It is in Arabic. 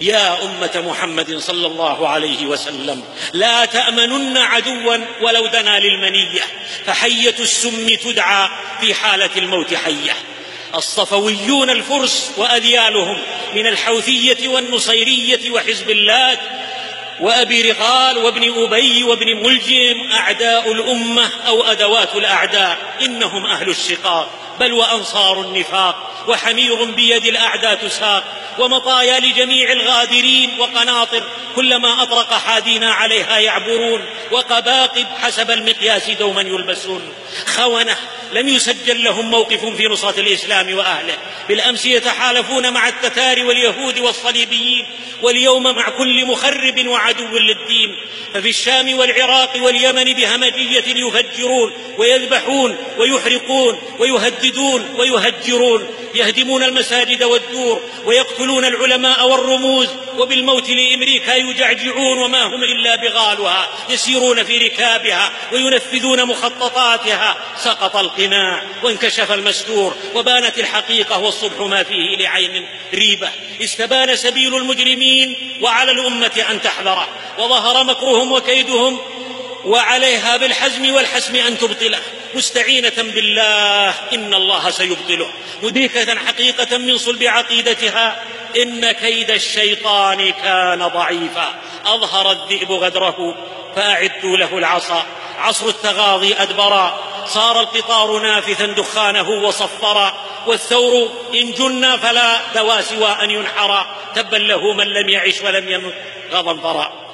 يا أمة محمد صلى الله عليه وسلم، لا تأمنن عدوا ولو دنا للمنية، فحية السم تدعى في حالة الموت حية. الصفويون الفرس وأذيالهم من الحوثية والنصيرية وحزب الله وأبي رغال وابن أبي وابن ملجم أعداء الأمة أو أدوات الأعداء، إنهم أهل الشقاق بل وأنصار النفاق، وحمير بيد الأعداء تساق، ومطايا لجميع الغادرين، وقناطر كلما أطرق حادينا عليها يعبرون، وقباقب حسب المقياس دوما يلبسون. خونة لم يسجل لهم موقف في نصرة الإسلام وأهله، بالأمس يتحالفون مع التتار واليهود والصليبيين، واليوم مع كل مخرب وعدو للدين. ففي الشام والعراق واليمن بهمجية يفجرون ويذبحون ويحرقون ويهددون ويهجرون، يهدمون المساجد والدور، ويقتلون العلماء والرموز، وبالموت لأمريكا يجعجعون، وما هم إلا بغالها يسيرون في ركابها وينفذون مخططاتها. سقط القناع وانكشف المستور، وبانت الحقيقة والصبح ما فيه لعين ريبة. استبان سبيل المجرمين، وعلى الأمة أن تحذره، وظهر مكرهم وكيدهم، وعليها بالحزم والحسم أن تبطله، مستعينة بالله إن الله سيبطله، مدركة حقيقة من صلب عقيدتها إن كيد الشيطان كان ضعيفا. أظهر الذئب غدره فأعدوا له العصا، عصر التغاضي أدبرا، صار القطار نافثا دخانه وصفرا، والثور إن جن فلا دوا سوى أن ينحرا، تبا له من لم يعش ولم يمت غضا فرا.